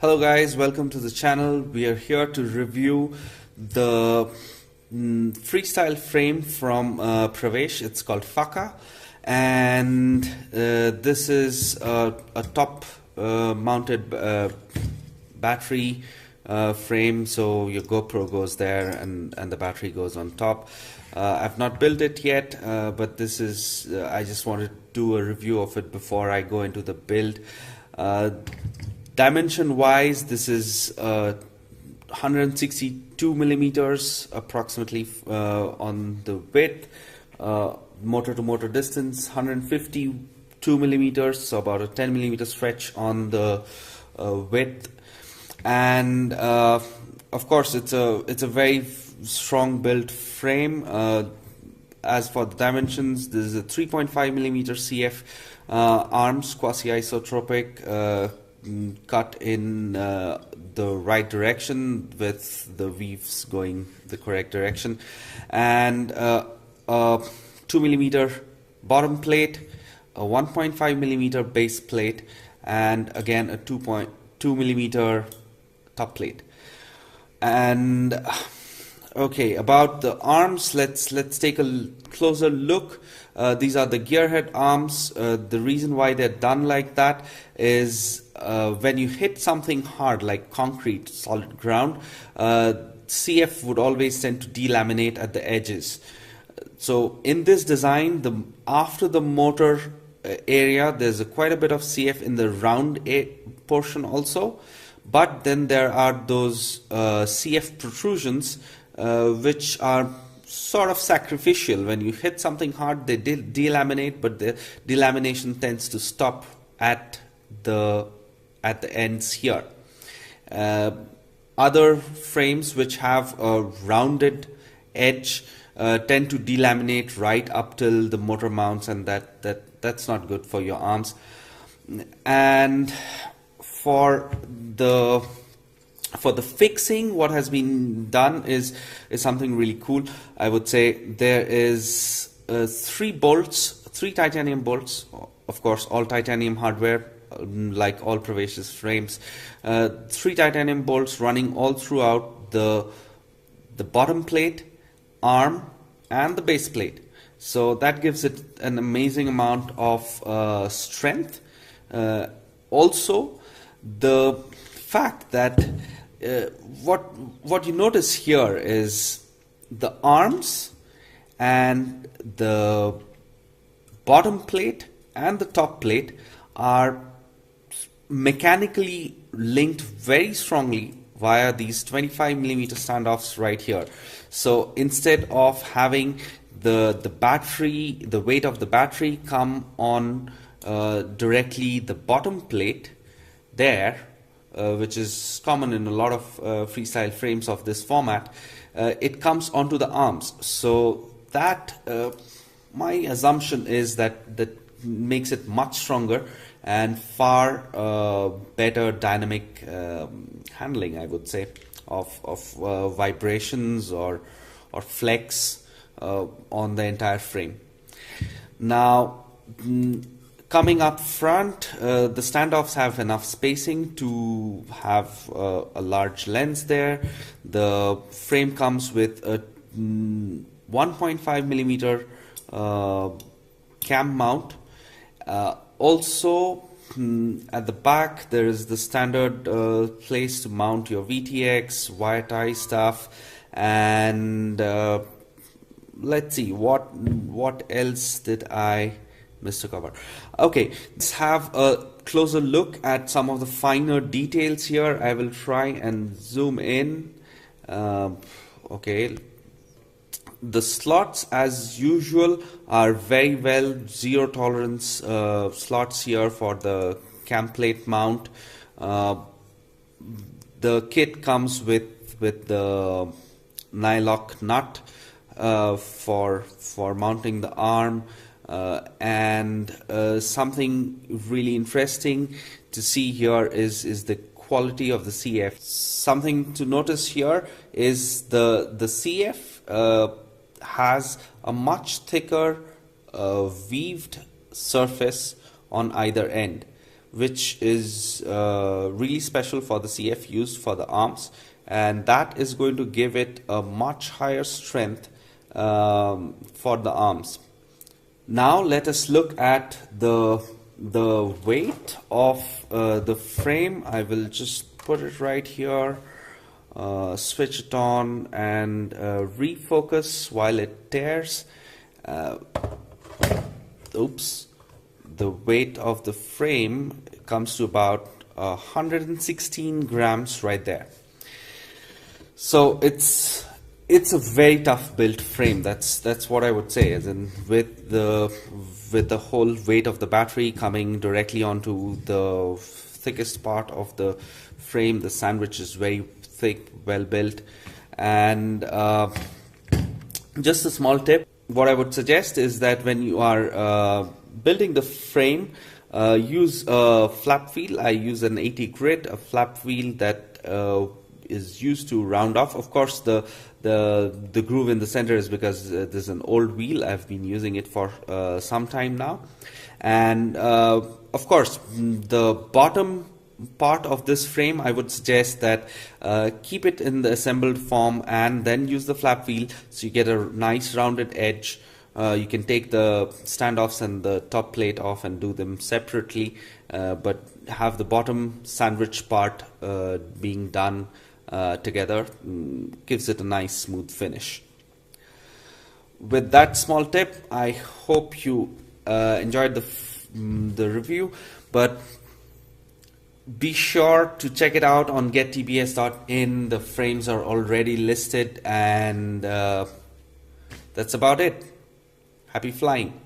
Hello guys, welcome to the channel. We are here to review the freestyle frame from Pravesh. It's called Faka, and this is a top mounted battery frame, so your GoPro goes there and the battery goes on top. I've not built it yet, but this is I just wanted to do a review of it before I go into the build. Dimension wise, this is 162 millimeters approximately on the width, motor to motor distance 152 millimeters, so about a 10 millimeter stretch on the width, and of course it's a very strong built frame. As for the dimensions, this is a 3.5 millimeter CF arms, quasi isotropic, cut in the right direction with the weaves going the correct direction, and a 2 millimeter bottom plate, a 1.5 millimeter base plate, and again a 2.2 millimeter top plate. And okay, about the arms, let's take a closer look. These are the gearhead arms. The reason why they're done like that is when you hit something hard like concrete, solid ground, CF would always tend to delaminate at the edges. So in this design, after the motor area, there's quite a bit of CF in the round portion also, but then there are those CF protrusions which are sort of sacrificial. When you hit something hard, they delaminate, but the delamination tends to stop at the ends here. Other frames which have a rounded edge tend to delaminate right up till the motor mounts, and that's not good for your arms. And for the fixing, what has been done is something really cool. I would say there is 3 titanium bolts, of course all titanium hardware, like all Pravesh's frames. 3 titanium bolts running all throughout the bottom plate, arm, and the base plate. So that gives it an amazing amount of strength. Also, the fact that what you notice here is the arms and the bottom plate and the top plate are mechanically linked very strongly via these 25 millimeter standoffs right here. So instead of having the weight of the battery come on directly the bottom plate there, which is common in a lot of freestyle frames of this format, it comes onto the arms. So that my assumption is that makes it much stronger and far better dynamic handling, I would say, of vibrations or flex on the entire frame. Now, coming up front, the standoffs have enough spacing to have a large lens there. The frame comes with a 1.5 millimeter cam mount. Also, at the back there is the standard place to mount your VTX, wire tie stuff, and let's see what else did I miss to cover. Okay, let's have a closer look at some of the finer details here. I will try and zoom in. Okay, the slots as usual are very well zero tolerance slots here for the cam plate mount. The kit comes with the nylock nut for mounting the arm. And something really interesting to see here is the quality of the CF. Something to notice here is the CF has a much thicker weaved surface on either end, which is really special for the CF used for the arms, and that is going to give it a much higher strength for the arms. Now let us look at the weight of the frame. I will just put it right here, switch it on, and refocus while it tears. Oops. The weight of the frame comes to about 116 grams right there. So it's a very tough built frame. That's what I would say. As in, with the whole weight of the battery coming directly onto the thickest part of the frame, the sandwich is very thick, well built. And just a small tip, what I would suggest is that when you are building the frame, use a flap wheel. I use an 80 grit, a flap wheel that is used to round off. Of course, the groove in the center is because there's an old wheel. I've been using it for some time now. And of course, the bottom part of this frame, I would suggest that keep it in the assembled form and then use the flap wheel so you get a nice rounded edge. You can take the standoffs and the top plate off and do them separately, but have the bottom sandwich part being done together gives it a nice smooth finish. With that small tip, I hope you enjoyed the review, but be sure to check it out on gettbs.in. The frames are already listed, and that's about it. Happy flying.